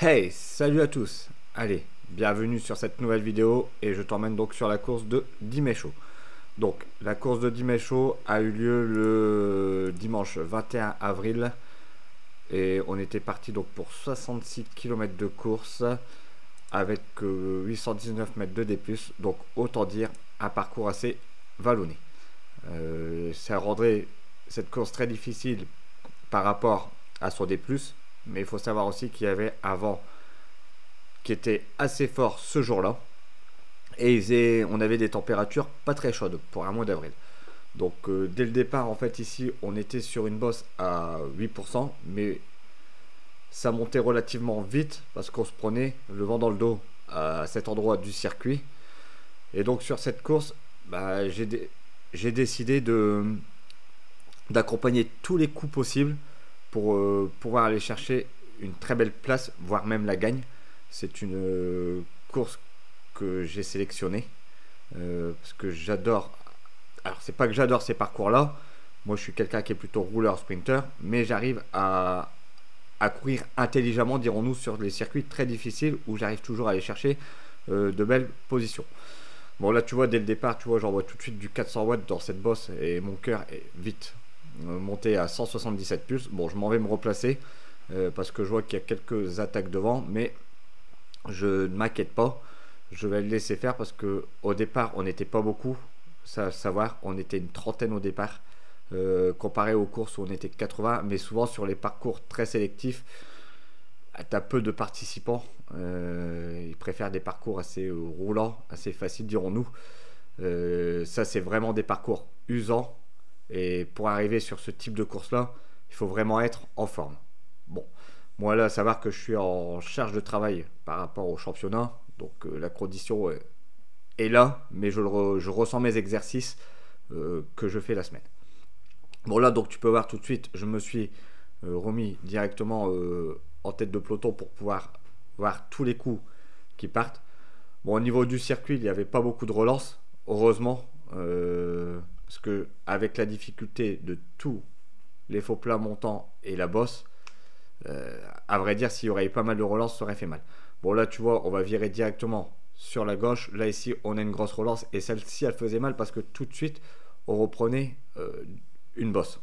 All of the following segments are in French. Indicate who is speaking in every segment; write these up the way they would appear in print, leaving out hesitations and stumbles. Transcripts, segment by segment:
Speaker 1: Hey, salut à tous. Allez, bienvenue sur cette nouvelle vidéo et je t'emmène donc sur la course de Dimecho. Donc, la course de Dimecho a eu lieu le dimanche 21 avril et on était parti donc pour 66 km de course avec 819 mètres de D+, donc autant dire un parcours assez vallonné. Ça rendrait cette course très difficile par rapport à son D+, mais il faut savoir aussi qu'il y avait un vent qui était assez fort ce jour-là et on avait des températures pas très chaudes pour un mois d'avril. Donc dès le départ en fait ici on était sur une bosse à 8%, mais ça montait relativement vite parce qu'on se prenait le vent dans le dos à cet endroit du circuit. Et donc sur cette course, j'ai décidé d'accompagner tous les coups possibles pour pouvoir aller chercher une très belle place, voire même la gagne. C'est une course que j'ai sélectionnée parce que j'adore. Alors c'est pas que j'adore ces parcours-là. Moi je suis quelqu'un qui est plutôt rouleur sprinter, mais j'arrive à courir intelligemment, dirons-nous, sur les circuits très difficiles où j'arrive toujours à aller chercher de belles positions. Bon là tu vois dès le départ, tu vois j'envoie tout de suite du 400 watts dans cette bosse et mon cœur est vite monté à 177 pulses. Bon je m'en vais me replacer parce que je vois qu'il y a quelques attaques devant, mais je ne m'inquiète pas, je vais le laisser faire parce que au départ on n'était pas beaucoup, ça à savoir, on était une trentaine au départ comparé aux courses où on était 80, mais souvent sur les parcours très sélectifs tu as peu de participants, ils préfèrent des parcours assez roulants, assez faciles dirons-nous. Ça c'est vraiment des parcours usants et pour arriver sur ce type de course là il faut vraiment être en forme. Bon, moi là, savoir que je suis en charge de travail par rapport au championnat, donc la condition est là, mais je ressens mes exercices que je fais la semaine. Bon là, donc tu peux voir tout de suite, je me suis remis directement en tête de peloton pour pouvoir voir tous les coups qui partent. Bon, au niveau du circuit, il n'y avait pas beaucoup de relance, heureusement, parce que avec la difficulté de tous les faux plats montants et la bosse, à vrai dire, s'il y aurait eu pas mal de relance, ça aurait fait mal. Bon, là, tu vois, on va virer directement sur la gauche. Là, ici, on a une grosse relance. Et celle-ci, elle faisait mal parce que tout de suite, on reprenait une bosse.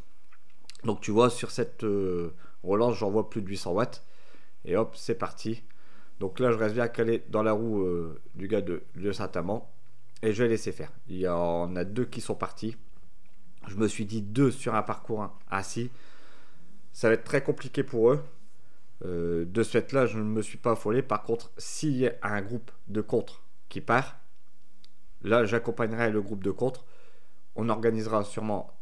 Speaker 1: Donc, tu vois, sur cette relance, j'envoie plus de 800 watts. Et hop, c'est parti. Donc là, je reste bien calé dans la roue du gars de Lieu Saint-Amand. Et je vais laisser faire. Il y en a deux qui sont partis. Je me suis dit deux sur un parcours assis. Ça va être très compliqué pour eux. De ce fait là je ne me suis pas affolé. Par contre s'il y a un groupe de contre qui part, là j'accompagnerai le groupe de contre, on organisera sûrement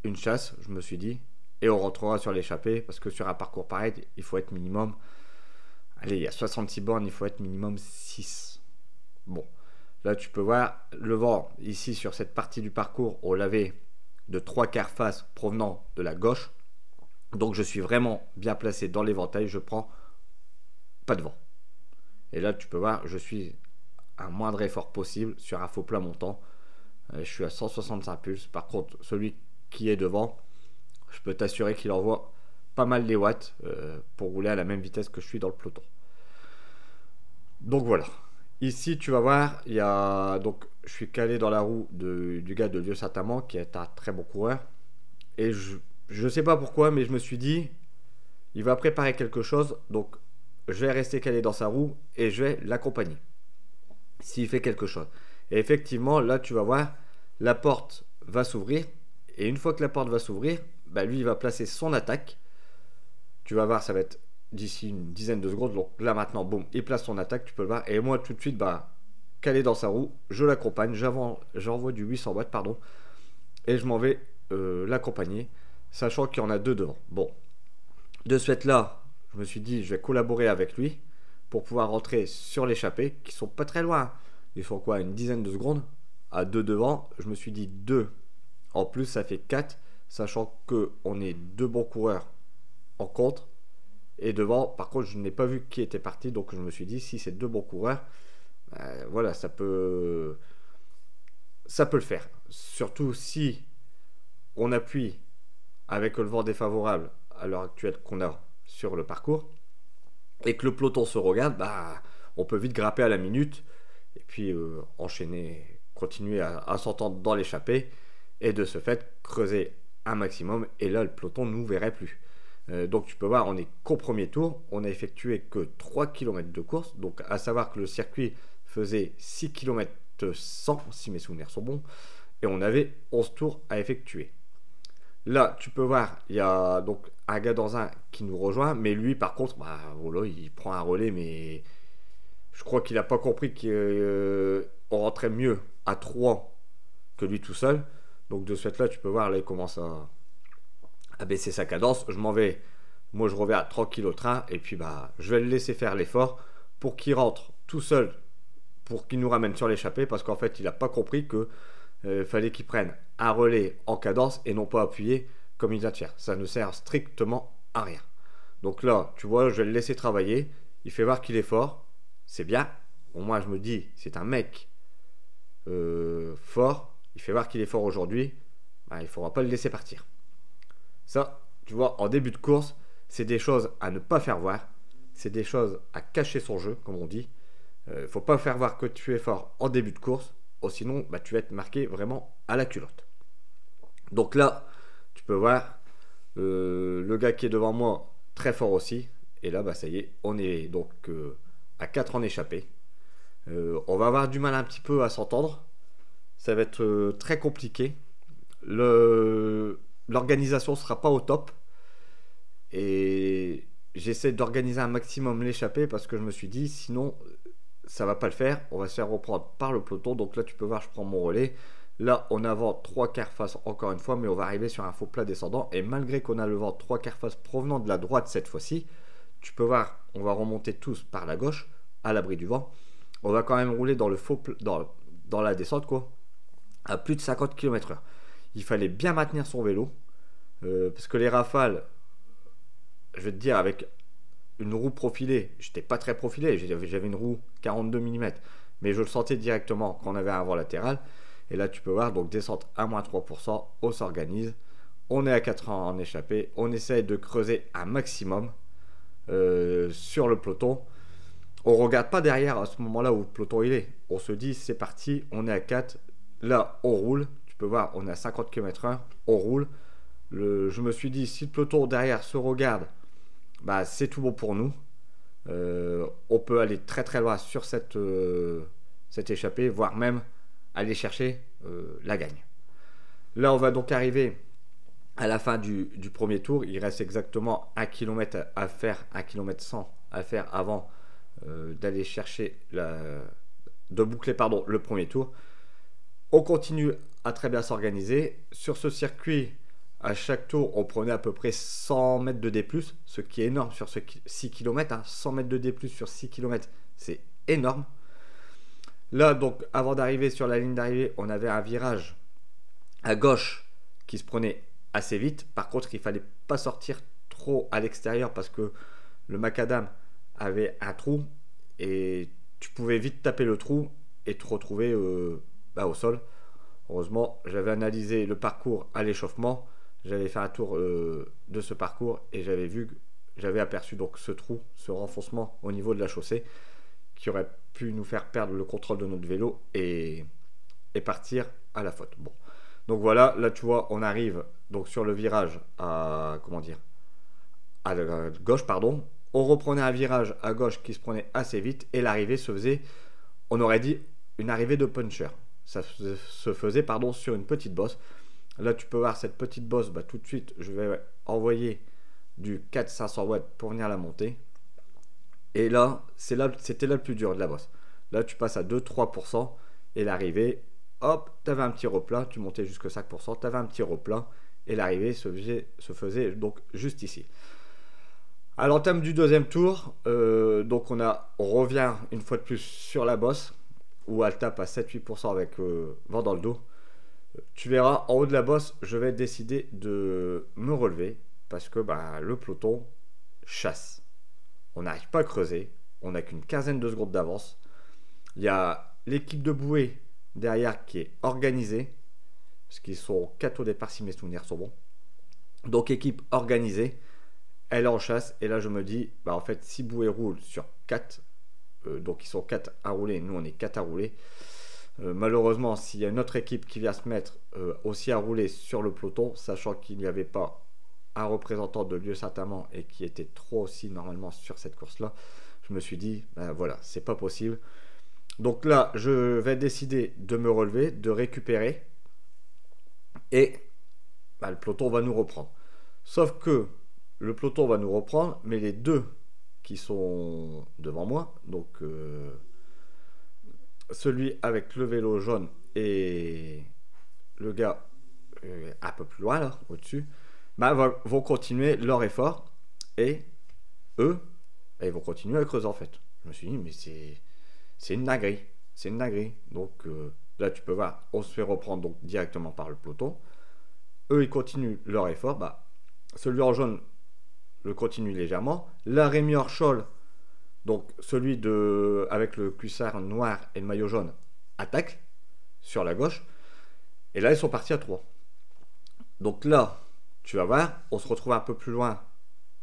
Speaker 1: une chasse, je me suis dit, et on rentrera sur l'échappée parce que sur un parcours pareil il faut être minimum, allez, il y a 66 bornes, il faut être minimum 6. Bon, là tu peux voir le vent ici sur cette partie du parcours, on l'avait de 3/4 face provenant de la gauche. Donc je suis vraiment bien placé dans l'éventail, je prends pas de vent. Et là tu peux voir, je suis à moindre effort possible sur un faux plat montant. Je suis à 165 pulses. Par contre, celui qui est devant, je peux t'assurer qu'il envoie pas mal les watts pour rouler à la même vitesse que je suis dans le peloton. Donc voilà. Ici tu vas voir, il y a donc je suis calé dans la roue du gars de Lieu Saint-Amand qui est un très bon coureur. Et je sais pas pourquoi, mais je me suis dit, il va préparer quelque chose, donc je vais rester calé dans sa roue et je vais l'accompagner s'il fait quelque chose. Et effectivement, là tu vas voir, la porte va s'ouvrir. Et une fois que la porte va s'ouvrir, bah lui il va placer son attaque. Tu vas voir, ça va être d'ici une dizaine de secondes. Donc là maintenant, boum, il place son attaque, tu peux le voir. Et moi tout de suite, bah, calé dans sa roue, je l'accompagne, j'envoie du 800 watts, pardon. Et je m'en vais l'accompagner, sachant qu'il y en a deux devant. Bon, de ce fait là, je me suis dit je vais collaborer avec lui pour pouvoir rentrer sur l'échappée, qui sont pas très loin. Ils sont quoi, une dizaine de secondes à deux devant. Je me suis dit deux en plus ça fait 4, sachant que on est deux bons coureurs en contre. Et devant, par contre, je n'ai pas vu qui était parti, donc je me suis dit si c'est deux bons coureurs, voilà, ça peut le faire. Surtout si on appuie avec le vent défavorable à l'heure actuelle qu'on a sur le parcours, et que le peloton se regarde, bah, on peut vite grapper à la minute et puis enchaîner, continuer à s'entendre dans l'échappée et de ce fait creuser un maximum et là le peloton ne nous verrait plus. Donc tu peux voir, on est qu'au premier tour, on a effectué que 3 km de course, donc à savoir que le circuit faisait 6 km 100 si mes souvenirs sont bons et on avait 11 tours à effectuer. Là, tu peux voir, il y a donc un gars dans un qui nous rejoint, mais lui, par contre, bah, voilà, il prend un relais, mais je crois qu'il n'a pas compris qu'on rentrait mieux à 3 que lui tout seul. Donc de ce fait-là, tu peux voir, là, il commence à baisser sa cadence. Je m'en vais, moi je reviens tranquille au train, et puis bah, je vais le laisser faire l'effort pour qu'il rentre tout seul, pour qu'il nous ramène sur l'échappée, parce qu'en fait, il n'a pas compris que fallait qu'il prenne un relais en cadence et non pas appuyé comme il vient de faire. Ça ne sert strictement à rien. Donc là, tu vois, je vais le laisser travailler. Il fait voir qu'il est fort. C'est bien. Bon, moi, je me dis, c'est un mec fort. Il fait voir qu'il est fort aujourd'hui. Bah, il ne faudra pas le laisser partir. Ça, tu vois, en début de course, c'est des choses à ne pas faire voir. C'est des choses à cacher son jeu, comme on dit. Il ne faut pas faire voir que tu es fort en début de course. Sinon, bah, tu vas être marqué vraiment à la culotte. Donc là, tu peux voir le gars qui est devant moi, très fort aussi. Et là, bah, ça y est, on est donc à 4 en échappée. On va avoir du mal un petit peu à s'entendre. Ça va être très compliqué. L'organisation ne sera pas au top. Et j'essaie d'organiser un maximum l'échappée parce que je me suis dit, sinon ça va pas le faire, on va se faire reprendre par le peloton. Donc là tu peux voir, je prends mon relais, là on a vent 3 quarts face encore une fois, mais on va arriver sur un faux plat descendant et malgré qu'on a le vent 3 quarts face provenant de la droite cette fois-ci, tu peux voir, on va remonter tous par la gauche à l'abri du vent, on va quand même rouler dans le dans la descente quoi, à plus de 50 km/h. Il fallait bien maintenir son vélo parce que les rafales, je vais te dire, avec une roue profilée, j'étais pas très profilé, j'avais une roue 42 mm, mais je le sentais directement quand on avait un vent latéral. Et là tu peux voir, donc descente à moins 3%, on s'organise, on est à 4 ans en échappée, on essaye de creuser un maximum sur le peloton. On regarde pas derrière à ce moment là où le peloton il est, on se dit c'est parti, on est à 4, là on roule, tu peux voir on est à 50 km/h, on roule. Je me suis dit si le peloton derrière se regarde, bah, c'est tout bon pour nous. On peut aller très très loin sur cette échappée, voire même aller chercher la gagne. Là, on va donc arriver à la fin du premier tour. Il reste exactement 1 km à faire, 1 km 100 à faire avant d'aller chercher de boucler le premier tour. On continue à très bien s'organiser. Sur ce circuit, à chaque tour, on prenait à peu près 100 mètres de D+, ce qui est énorme sur ce 6 km. 100 mètres de D+, sur 6 km, c'est énorme. Là, donc, avant d'arriver sur la ligne d'arrivée, on avait un virage à gauche qui se prenait assez vite. Par contre, il ne fallait pas sortir trop à l'extérieur parce que le macadam avait un trou et tu pouvais vite taper le trou et te retrouver au sol. Heureusement, j'avais analysé le parcours à l'échauffement. J'avais fait un tour de ce parcours et j'avais aperçu donc ce trou, ce renfoncement au niveau de la chaussée qui aurait pu nous faire perdre le contrôle de notre vélo et partir à la faute. Bon, donc voilà, là tu vois, on arrive donc sur le virage à gauche, pardon. On reprenait un virage à gauche qui se prenait assez vite et l'arrivée se faisait, on aurait dit, une arrivée de puncher. Ça se faisait sur une petite bosse. Là, tu peux voir cette petite bosse. Bah, tout de suite, je vais envoyer du 400-500 watts pour venir la monter. Et là, c'était là le plus dur de la bosse. Là, tu passes à 2-3% et l'arrivée, hop, tu avais un petit replat. Tu montais jusqu'à 5%, tu avais un petit replat et l'arrivée se faisait donc juste ici. À l'entame du deuxième tour, donc on revient une fois de plus sur la bosse où elle tape à 7-8% avec vent dans le dos. Tu verras, en haut de la bosse, je vais décider de me relever parce que le peloton chasse. On n'arrive pas à creuser, on n'a qu'une quinzaine de secondes d'avance. Il y a l'équipe de bouée derrière qui est organisée, parce qu'ils sont 4 au départ si mes souvenirs sont bons. Donc équipe organisée, elle est en chasse. Et là, je me dis, bah, en fait, si Bouet roule sur 4, donc ils sont 4 à rouler, nous on est 4 à rouler. Malheureusement, s'il y a une autre équipe qui vient se mettre aussi à rouler sur le peloton, sachant qu'il n'y avait pas un représentant de Lieu Saint-Amand et qui était trop aussi normalement sur cette course-là, je me suis dit, ben voilà, c'est pas possible. Donc là, je vais décider de me relever, de récupérer et ben, le peloton va nous reprendre. Sauf que le peloton va nous reprendre, mais les deux qui sont devant moi, donc celui avec le vélo jaune et le gars un peu plus loin là, au-dessus, bah, vont continuer leur effort et eux, bah, ils vont continuer à creuser en fait. Je me suis dit, mais c'est une dinguerie. C'est une dinguerie. Donc là, tu peux voir, on se fait reprendre donc directement par le peloton. Eux, ils continuent leur effort. Bah, celui en jaune le continue légèrement. La Rémi Orchol, donc celui avec le cuissard noir et le maillot jaune, attaque sur la gauche. Et là, ils sont partis à 3. Donc là, tu vas voir, on se retrouve un peu plus loin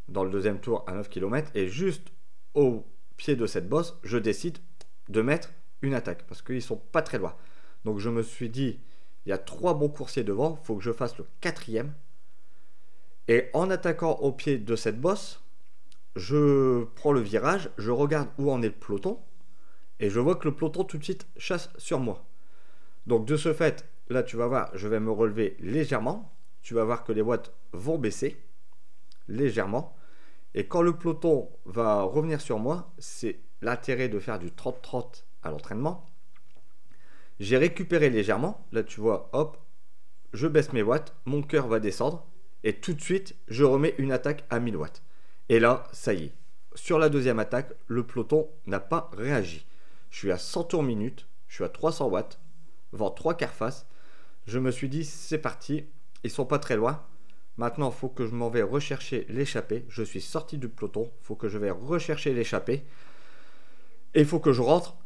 Speaker 1: dans le deuxième tour à 9 km. Et juste au pied de cette bosse, je décide de mettre une attaque. Parce qu'ils ne sont pas très loin. Donc je me suis dit, il y a 3 bons coursiers devant, il faut que je fasse le 4e. Et en attaquant au pied de cette bosse, je prends le virage, je regarde où en est le peloton. Et je vois que le peloton tout de suite chasse sur moi. Donc de ce fait, là tu vas voir, je vais me relever légèrement. Tu vas voir que les watts vont baisser légèrement. Et quand le peloton va revenir sur moi, c'est l'intérêt de faire du 30-30 à l'entraînement. J'ai récupéré légèrement. Là tu vois, hop, je baisse mes watts, mon cœur va descendre. Et tout de suite, je remets une attaque à 1000 watts. Et là, ça y est. Sur la deuxième attaque, le peloton n'a pas réagi. Je suis à 100 tours minute, je suis à 300 watts, vent 3 quarts face. Je me suis dit, c'est parti. Ils sont pas très loin. Maintenant, il faut que je m'en vais rechercher l'échappée. Je suis sorti du peloton. Il faut que je vais rechercher l'échappée. Et il faut que je rentre.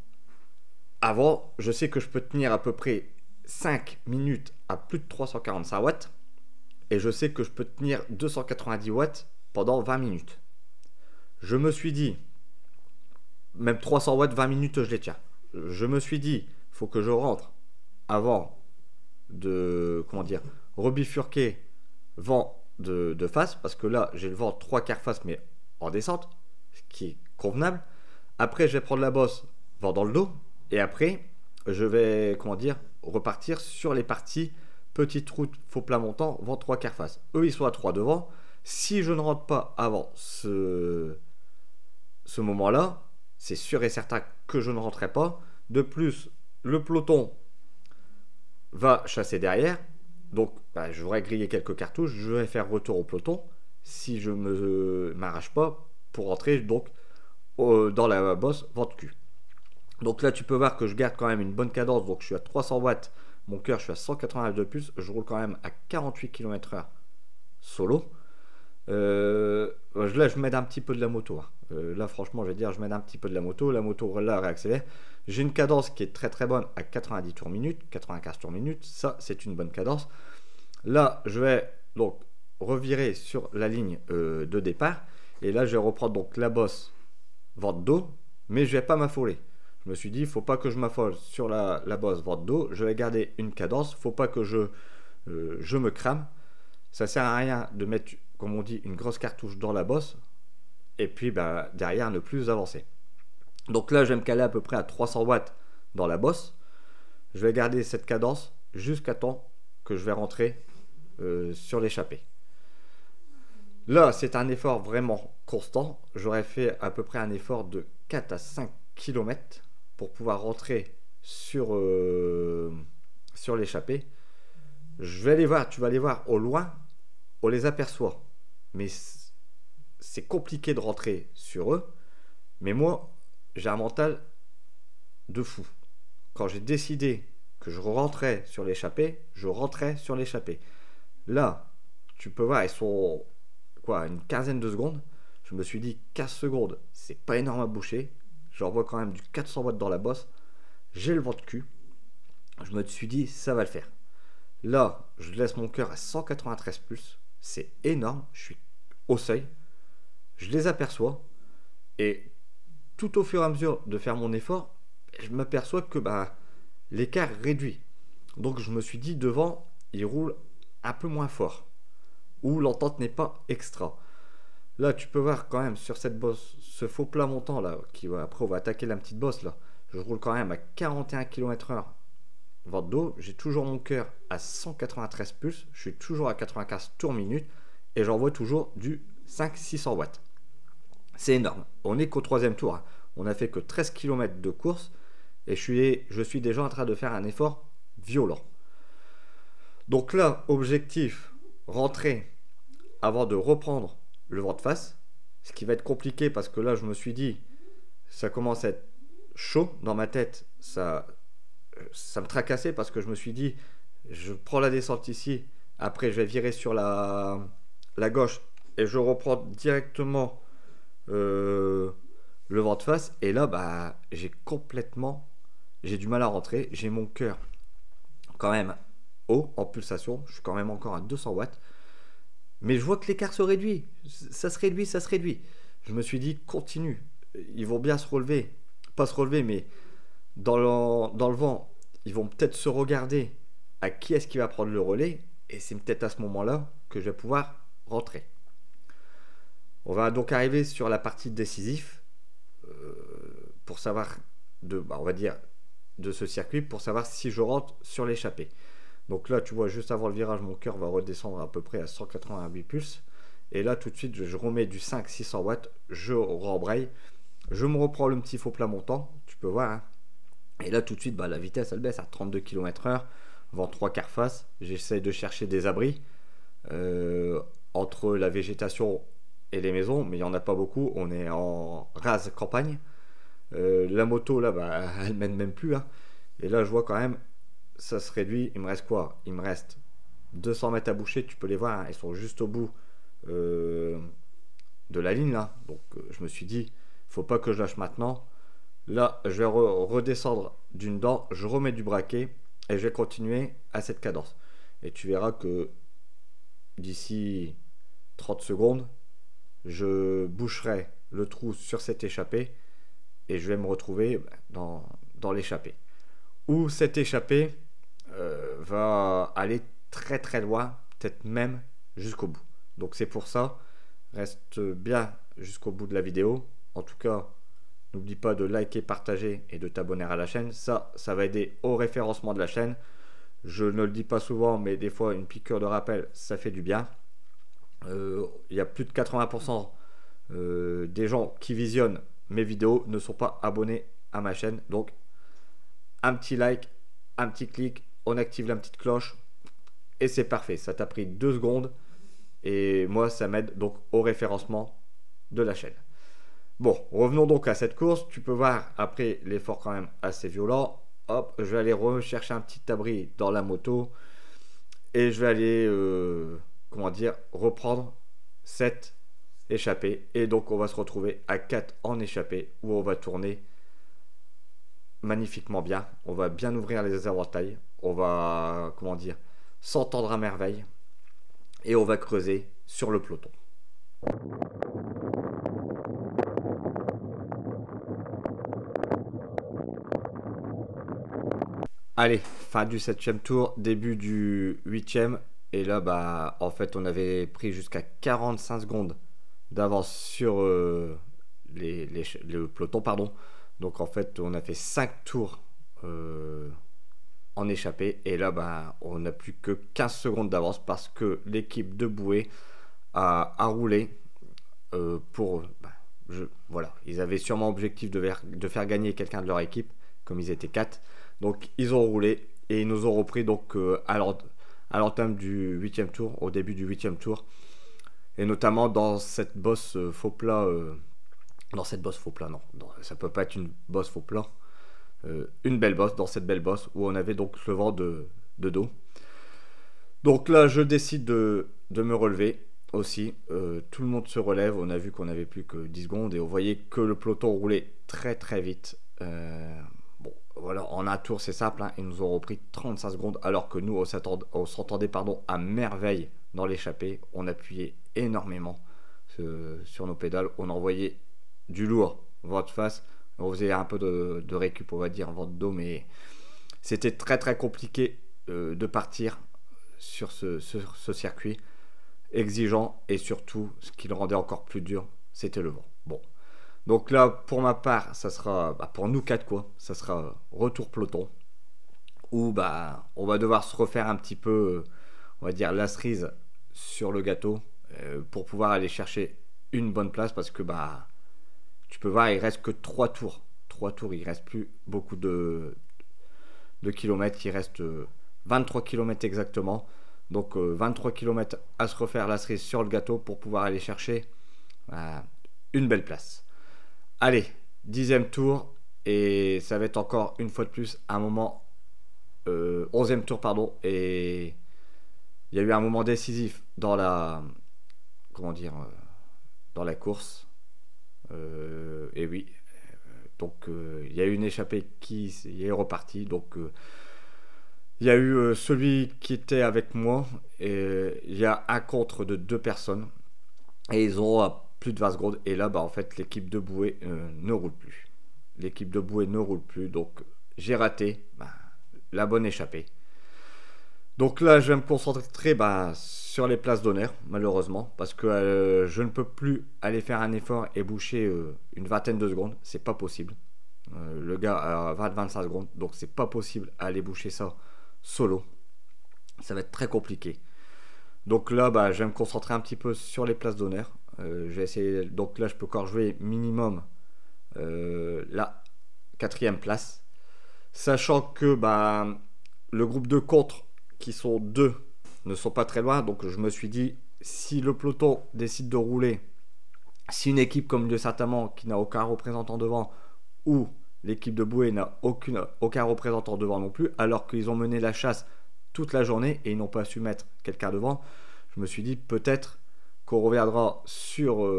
Speaker 1: Avant, je sais que je peux tenir à peu près 5 minutes à plus de 345 watts. Et je sais que je peux tenir 290 watts pendant 20 minutes. Je me suis dit, même 300 watts, 20 minutes, je les tiens. Je me suis dit, il faut que je rentre avant de, rebifurquer vent de face, parce que là, j'ai le vent 3 quarts face, mais en descente, ce qui est convenable. Après, je vais prendre la bosse, vent dans le dos, et après, je vais, repartir sur les parties petite route, faux plat montant, vent 3 quarts face. Eux, ils sont à 3 devant. Si je ne rentre pas avant ce moment-là, c'est sûr et certain que je ne rentrerai pas. De plus, le peloton va chasser derrière. Donc, je voudrais griller quelques cartouches. Je vais faire retour au peloton si je ne m'arrache pas pour rentrer donc dans la bosse vent de cul. Donc là, tu peux voir que je garde quand même une bonne cadence. Donc, je suis à 300 watts. Mon cœur, je suis à 180 de plus. Je roule quand même à 48 km/h solo. Là, je m'aide un petit peu de la moto. Là, franchement, je vais dire, je m'aide un petit peu de la moto. La moto, là, réaccélère. J'ai une cadence qui est très très bonne à 90 tours minute, 95 tours minute. Ça, c'est une bonne cadence. Là, je vais donc revirer sur la ligne de départ. Et là, je vais reprendre donc la bosse vent de dos. Mais je vais pas m'affoler. Je me suis dit, il ne faut pas que je m'affole sur la bosse vent de dos. Je vais garder une cadence. Il ne faut pas que je me crame. Ça ne sert à rien de mettre, comme on dit, une grosse cartouche dans la bosse. Et puis derrière, ne plus avancer. Donc là, je vais me caler à peu près à 300 watts dans la bosse. Je vais garder cette cadence jusqu'à temps que je vais rentrer sur l'échappée. Là, c'est un effort vraiment constant. J'aurais fait à peu près un effort de 4 à 5 km pour pouvoir rentrer sur l'échappée. Je vais les voir, tu vas les voir au loin, on les aperçoit. Mais c'est compliqué de rentrer sur eux. Mais moi, j'ai un mental de fou. Quand j'ai décidé que je rentrais sur l'échappée, je rentrais sur l'échappée. Là, tu peux voir, ils sont une quinzaine de secondes. Je me suis dit 15 secondes, c'est pas énorme à boucher. J'envoie quand même du 400 watts dans la bosse. J'ai le vent de cul. Je me suis dit, ça va le faire. Là, je laisse mon cœur à 193+. C'est énorme. Je suis au seuil. je les aperçois et tout au fur et à mesure de faire mon effort, je m'aperçois que l'écart réduit. Donc je me suis dit devant, il roule un peu moins fort ou l'entente n'est pas extra. Là, tu peux voir quand même sur cette bosse, ce faux plat montant là, après on va attaquer la petite bosse là. Je roule quand même à 41 km/h vent d'eau. J'ai toujours mon cœur à 193 pulses. Je suis toujours à 95 tours minute et j'envoie toujours du 5-600 watts. C'est énorme. On n'est qu'au troisième tour. Hein. On n'a fait que 13 km de course et je suis déjà en train de faire un effort violent. Donc là, objectif, rentrer avant de reprendre le vent de face, ce qui va être compliqué parce que là je me suis dit ça commence à être chaud dans ma tête, ça me tracassait parce que je me suis dit je prends la descente ici, après je vais virer sur la gauche et je reprends directement le vent de face et là j'ai du mal à rentrer, j'ai mon cœur quand même haut en pulsation, je suis quand même encore à 200 watts. Mais je vois que l'écart se réduit. Ça se réduit, ça se réduit. Je me suis dit, continue. Ils vont bien se relever. Pas se relever, mais dans le vent, ils vont peut-être se regarder à qui est-ce qui va prendre le relais. Et c'est peut-être à ce moment-là que je vais pouvoir rentrer. On va donc arriver sur la partie décisive pour savoir, on va dire, de ce circuit, pour savoir si je rentre sur l'échappée. Donc là, tu vois, juste avant le virage, mon cœur va redescendre à peu près à 188 pulses. Et là, tout de suite, je remets du 5-600 watts, je rembraye, je me reprends le petit faux plat montant, tu peux voir. Hein. Et là, tout de suite, la vitesse, elle baisse à 32 km/h, vent 3/4 face. J'essaie de chercher des abris entre la végétation et les maisons, mais il n'y en a pas beaucoup. On est en rase campagne. La moto, là, elle mène même plus. Hein. Et là, je vois quand même... ça se réduit, il me reste quoi? Il me reste 200 mètres à boucher, tu peux les voir, hein, ils sont juste au bout de la ligne là. Donc je me suis dit, faut pas que je lâche maintenant. Là, je vais redescendre d'une dent, je remets du braquet et je vais continuer à cette cadence. Et tu verras que d'ici 30 secondes, je boucherai le trou sur cette échappée et je vais me retrouver dans l'échappée. Où cette échappée va aller très très loin, peut-être même jusqu'au bout. Donc c'est pour ça, reste bien jusqu'au bout de la vidéo. En tout cas, n'oublie pas de liker, partager et de t'abonner à la chaîne. Ça va aider au référencement de la chaîne. Je ne le dis pas souvent, mais des fois une piqûre de rappel, ça fait du bien. Il y a plus de 80% des gens qui visionnent mes vidéos ne sont pas abonnés à ma chaîne. Donc un petit like, un petit clic, on active la petite cloche et c'est parfait. Ça t'a pris 2 secondes et moi ça m'aide donc au référencement de la chaîne. Bon, revenons donc à cette course. Tu peux voir après l'effort quand même assez violent. Hop, je vais aller rechercher un petit abri dans la moto et je vais aller reprendre cette échappée et donc on va se retrouver à 4 en échappée où on va tourner magnifiquement bien, on va bien ouvrir les éventails, on va s'entendre à merveille et on va creuser sur le peloton. Allez, fin du 7e tour, début du 8e et là en fait on avait pris jusqu'à 45 secondes d'avance sur le peloton pardon. Donc en fait on a fait 5 tours en échappée et là on n'a plus que 15 secondes d'avance parce que l'équipe de Boué a roulé voilà, ils avaient sûrement objectif de faire gagner quelqu'un de leur équipe comme ils étaient 4. Donc ils ont roulé et ils nous ont repris donc à l'entame du 8e tour, au début du 8e tour et notamment dans cette bosse faux plat dans cette bosse faux plat, non, ça peut pas être une bosse faux plat, une belle bosse, dans cette belle bosse où on avait donc le vent de dos. Donc là je décide de me relever aussi, tout le monde se relève, on a vu qu'on avait plus que 10 secondes et on voyait que le peloton roulait très très vite. Bon voilà, en un tour c'est simple, hein, ils nous ont repris 35 secondes alors que nous on s'entendait à merveille dans l'échappée, on appuyait énormément sur nos pédales. On envoyait du lourd volte-face. On faisait un peu de récup, on va dire, vente dos, mais c'était très très compliqué de partir sur ce circuit exigeant, et surtout, ce qui le rendait encore plus dur, c'était le vent. Bon, donc là, pour ma part, ça sera, pour nous quatre quoi, ça sera retour peloton, où on va devoir se refaire un petit peu, on va dire, la cerise sur le gâteau, pour pouvoir aller chercher une bonne place, parce que tu peux voir, il reste que 3 tours. 3 tours, il reste plus beaucoup de kilomètres. Il reste 23 kilomètres exactement. Donc 23 kilomètres à se refaire la cerise sur le gâteau pour pouvoir aller chercher une belle place. Allez, 10e tour. Et ça va être encore une fois de plus un moment... 11e tour, pardon. Et il y a eu un moment décisif dans la... Comment dire dans la course. Et oui, donc il y a eu une échappée qui est repartie. Donc il y a eu celui qui était avec moi, et il y a un contre de 2 personnes, et ils ont plus de 20 secondes. Et là, en fait, l'équipe de bouée ne roule plus. L'équipe de bouée ne roule plus, donc j'ai raté la bonne échappée. Donc là, je vais me concentrer sur les places d'honneur, malheureusement, parce que je ne peux plus aller faire un effort et boucher une vingtaine de secondes. C'est pas possible. Le gars a 20-25 secondes, donc c'est pas possible aller boucher ça solo. Ça va être très compliqué. Donc là, je vais me concentrer un petit peu sur les places d'honneur. Je vais essayer. Donc là, je peux encore jouer minimum la 4e place, sachant que le groupe de contre, qui sont 2, ne sont pas très loin. Donc je me suis dit, si le peloton décide de rouler, si une équipe comme Dieu Saint-Amand, qui n'a aucun représentant devant, ou l'équipe de bouée n'a aucun représentant devant non plus, alors qu'ils ont mené la chasse toute la journée et ils n'ont pas su mettre quelqu'un devant, je me suis dit peut-être qu'on reviendra sur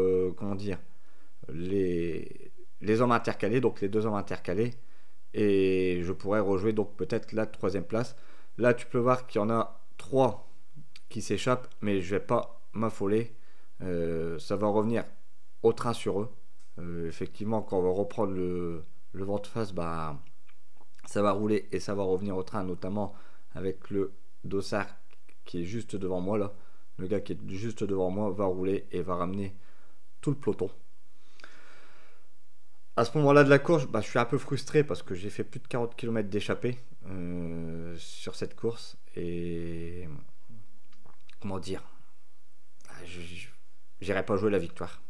Speaker 1: les hommes intercalés, donc les 2 hommes intercalés, et je pourrais rejouer donc peut-être la 3e place. Là, tu peux voir qu'il y en a 3 qui s'échappent, mais je vais pas m'affoler. Ça va revenir au train sur eux. Effectivement, quand on va reprendre le vent de face, ça va rouler et ça va revenir au train, notamment avec le dossard qui est juste devant moi là. Le gars qui est juste devant moi va rouler et va ramener tout le peloton. À ce moment-là de la course, je suis un peu frustré parce que j'ai fait plus de 40 km d'échappée sur cette course. Et comment dire, j'irai pas jouer la victoire.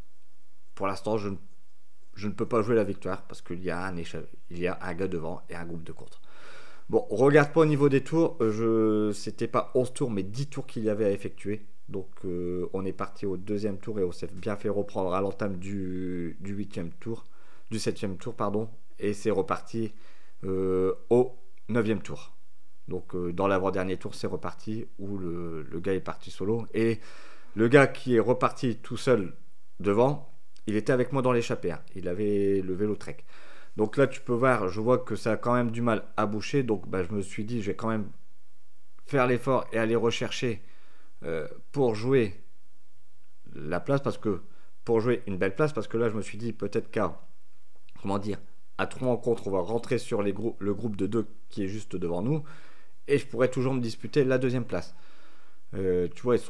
Speaker 1: Pour l'instant, je ne peux pas jouer la victoire parce qu'il y a un gars devant et un groupe de contre. Bon, on regarde pas au niveau des tours. C'était pas 11 tours, mais 10 tours qu'il y avait à effectuer. Donc on est parti au 2e tour et on s'est bien fait reprendre à l'entame du 8e tour. Du 7e tour, pardon, et c'est reparti au 9e tour. Donc dans l'avant-dernier tour, c'est reparti où le gars est parti solo, et le gars qui est reparti tout seul devant, il était avec moi dans l'échappée, hein. Il avait le vélo trek. Donc là, tu peux voir, je vois que ça a quand même du mal à boucher, donc je me suis dit, je vais quand même faire l'effort et aller rechercher pour jouer la place, pour jouer une belle place, parce que là, je me suis dit, peut-être qu'à à 3 rencontres, on va rentrer sur le groupe de 2 qui est juste devant nous, et je pourrais toujours me disputer la 2e place. Tu vois, ils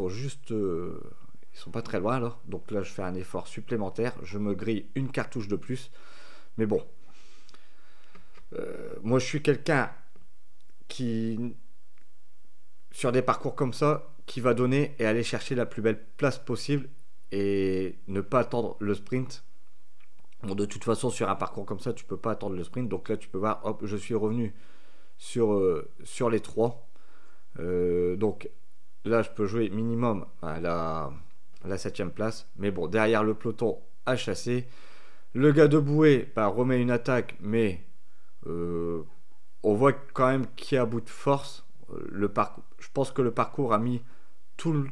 Speaker 1: sont pas très loin là, donc là je fais un effort supplémentaire, je me grille une cartouche de plus, mais bon, moi je suis quelqu'un qui, sur des parcours comme ça, qui va donner et aller chercher la plus belle place possible et ne pas attendre le sprint. Bon, de toute façon, sur un parcours comme ça, tu peux pas attendre le sprint. Donc là, tu peux voir, hop, je suis revenu sur les 3. Donc là, je peux jouer minimum à la 7e place. Mais bon, derrière le peloton a chassé. Le gars de bouée remet une attaque, mais on voit quand même qu'il est à bout de force. Je pense que le parcours a mis tous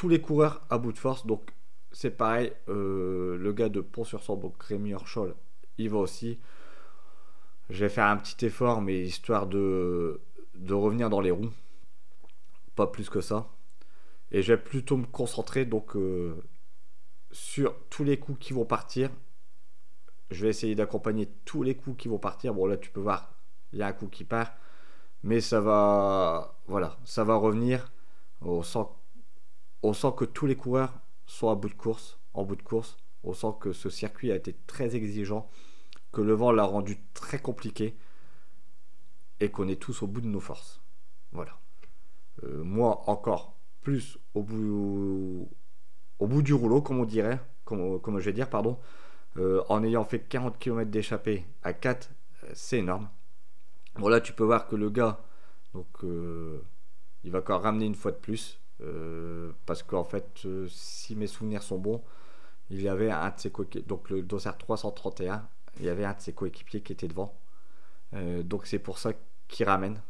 Speaker 1: les coureurs à bout de force. Donc c'est pareil, le gars de Pont-sur-Sorbe, donc Rémi Orchol, il va aussi. Je vais faire un petit effort, mais histoire de revenir dans les roues. Pas plus que ça. Et je vais plutôt me concentrer donc sur tous les coups qui vont partir. Je vais essayer d'accompagner tous les coups qui vont partir. Bon, là, tu peux voir, il y a un coup qui part. Mais ça va, voilà, ça va revenir. On sent que tous les coureurs sont à bout de course, en bout de course. On sent que ce circuit a été très exigeant, que le vent l'a rendu très compliqué et qu'on est tous au bout de nos forces. Voilà. Moi, encore plus au bout du rouleau, comme on dirait, comme je vais dire, pardon. En ayant fait 40 km d'échappée à 4, c'est énorme. Bon, là, tu peux voir que le gars, donc, il va encore ramener une fois de plus. Parce qu'en fait, si mes souvenirs sont bons, il y avait un de ses coéquipiers, donc le dossard 331, il y avait un de ses coéquipiers qui était devant. Donc c'est pour ça qu'il ramène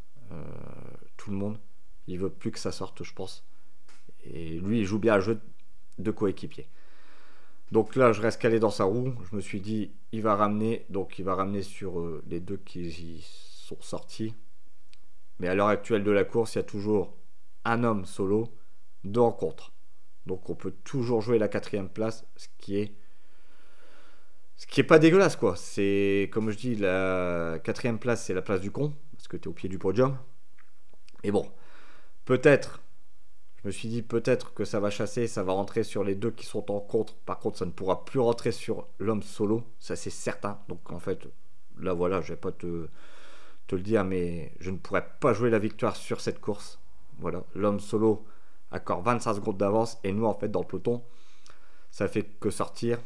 Speaker 1: tout le monde. Il veut plus que ça sorte, je pense. Et lui, il joue bien un jeu de coéquipier. Donc là, je reste calé dans sa roue. Je me suis dit, il va ramener. Donc il va ramener sur les deux qui y sont sortis. Mais à l'heure actuelle de la course, il y a toujours un homme solo, deux rencontres. Donc on peut toujours jouer la 4e place, ce qui est pas dégueulasse, quoi. C'est, comme je dis, la 4e place, c'est la place du con, parce que tu es au pied du podium. Et bon, peut-être, je me suis dit peut-être que ça va chasser, ça va rentrer sur les deux qui sont en contre. Par contre, ça ne pourra plus rentrer sur l'homme solo, ça c'est certain. Donc en fait, là voilà, je vais pas te le dire, mais je ne pourrais pas jouer la victoire sur cette course. Voilà, l'homme solo a encore 25 secondes d'avance, et nous en fait dans le peloton, ça fait que sortir,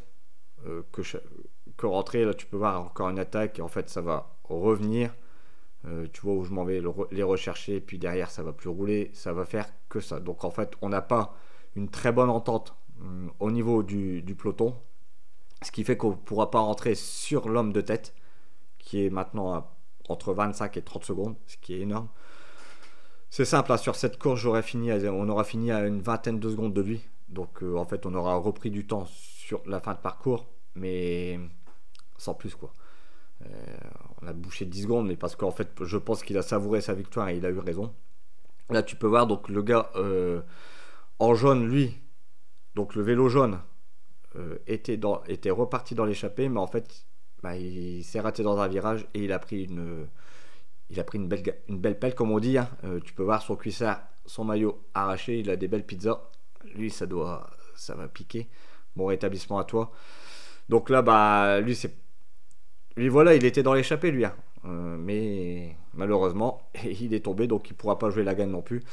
Speaker 1: que rentrer. Là tu peux voir encore une attaque, et en fait ça va revenir. Tu vois où je m'en vais les rechercher, et puis derrière ça va plus rouler, ça va faire que ça. Donc en fait on n'a pas une très bonne entente au niveau du peloton, ce qui fait qu'on ne pourra pas rentrer sur l'homme de tête, qui est maintenant à entre 25 et 30 secondes, ce qui est énorme. C'est simple, hein, sur cette course, on aura fini à une vingtaine de secondes de lui. Donc en fait, on aura repris du temps sur la fin de parcours, mais sans plus, quoi. On a bouché 10 secondes, mais parce qu'en fait, je pense qu'il a savouré sa victoire et il a eu raison. Là, tu peux voir, donc le gars en jaune, lui, donc le vélo jaune, était reparti dans l'échappée, mais en fait, il s'est raté dans un virage et il a pris une belle pelle, comme on dit, hein. Tu peux voir son cuissard, son maillot arraché, il a des belles pizzas. Lui, ça va piquer. Bon rétablissement à toi. Donc là, lui voilà, il était dans l'échappée, lui, hein. Mais malheureusement, il est tombé, donc il pourra pas jouer la gagne non plus.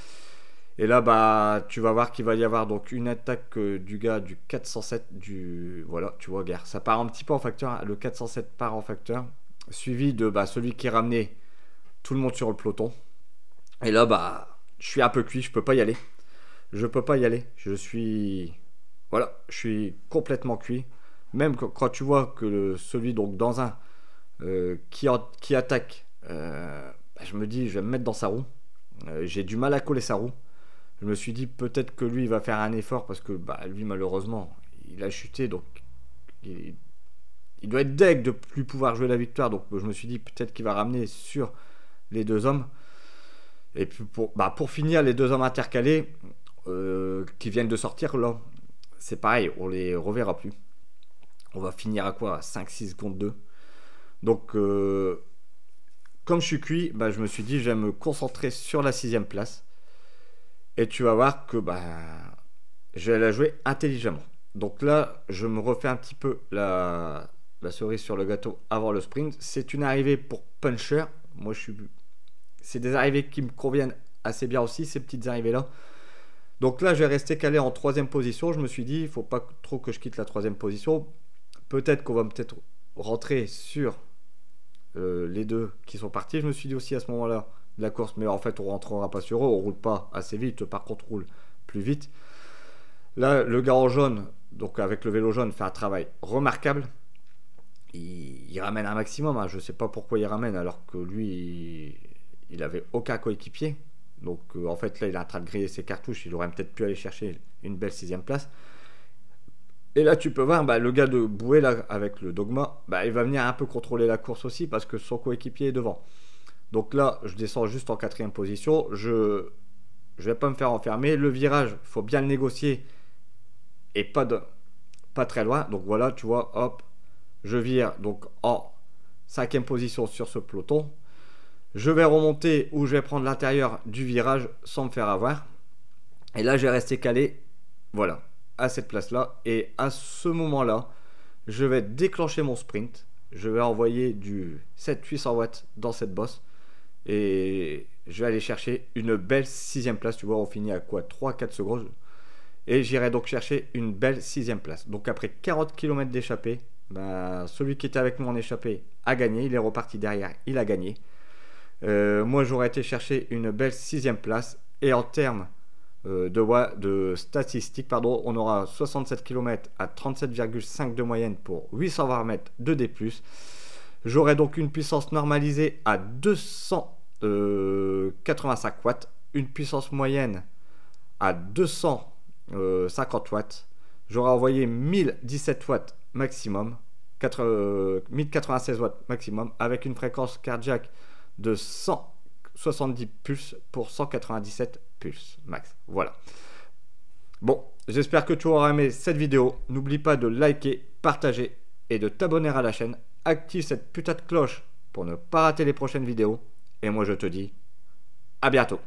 Speaker 1: Et là, tu vas voir qu'il va y avoir donc une attaque du gars du 407 voilà, tu vois, gare. Ça part un petit peu en facteur, hein. Le 407 part en facteur, suivi de celui qui ramenait tout le monde sur le peloton. Et là, je suis un peu cuit, je peux pas y aller. Je suis complètement cuit. Même quand tu vois que celui donc dans un qui attaque, je me dis, je vais me mettre dans sa roue. J'ai du mal à coller sa roue. Je me suis dit peut-être que lui il va faire un effort, parce que lui malheureusement il a chuté, donc il doit être deg de plus pouvoir jouer la victoire. Donc je me suis dit peut-être qu'il va ramener sur les deux hommes. Et puis pour finir, les deux hommes intercalés qui viennent de sortir là, c'est pareil, on les reverra plus. On va finir à quoi, 5-6 contre 2. Donc comme je suis cuit, je me suis dit je vais me concentrer sur la 6e place. Et tu vas voir que je vais la jouer intelligemment. Donc là, je me refais un petit peu la cerise sur le gâteau avant le sprint. C'est une arrivée pour puncher. Moi, c'est des arrivées qui me conviennent assez bien aussi, ces petites arrivées-là. Donc là, je vais rester calé en 3e position. Je me suis dit, il ne faut pas trop que je quitte la 3e position. Peut-être qu'on va rentrer sur les deux qui sont partis. Je me suis dit aussi à ce moment-là de la course, mais en fait on rentrera pas sur eux, on roule pas assez vite, par contre on roule plus vite. Là le gars en jaune, donc avec le vélo jaune, fait un travail remarquable. Il ramène un maximum, hein. Je sais pas pourquoi il ramène alors que lui il avait aucun coéquipier. Donc en fait là il est en train de griller ses cartouches, il aurait peut-être pu aller chercher une belle 6e place. Et là tu peux voir le gars de Bouet là avec le Dogma, il va venir un peu contrôler la course aussi, parce que son coéquipier est devant. Donc là, je descends juste en 4e position. Je vais pas me faire enfermer. Le virage, il faut bien le négocier et pas pas très loin. Donc voilà, tu vois, hop, je vire donc en 5e position sur ce peloton. Je vais remonter ou je vais prendre l'intérieur du virage sans me faire avoir. Et là, j'ai resté calé, voilà, à cette place-là. Et à ce moment-là, je vais déclencher mon sprint. Je vais envoyer du 700-800 watts dans cette bosse. Et je vais aller chercher une belle 6e place. Tu vois, on finit à quoi, 3-4 secondes. Et j'irai donc chercher une belle 6e place. Donc après 40 km d'échappée, bah, celui qui était avec moi en échappée a gagné. Il est reparti derrière, il a gagné. Moi, j'aurais été chercher une belle 6e place. Et en termes de statistiques, pardon, on aura 67 km à 37,5 de moyenne pour 820 mètres de D+. J'aurai donc une puissance normalisée à 285 watts, une puissance moyenne à 250 watts. J'aurai envoyé 1017 watts maximum, 1096 watts maximum, avec une fréquence cardiaque de 170 pulses pour 197 pulses max. Voilà. Bon, j'espère que tu auras aimé cette vidéo. N'oublie pas de liker, partager et de t'abonner à la chaîne. Active cette putain de cloche pour ne pas rater les prochaines vidéos. Et moi je te dis à bientôt.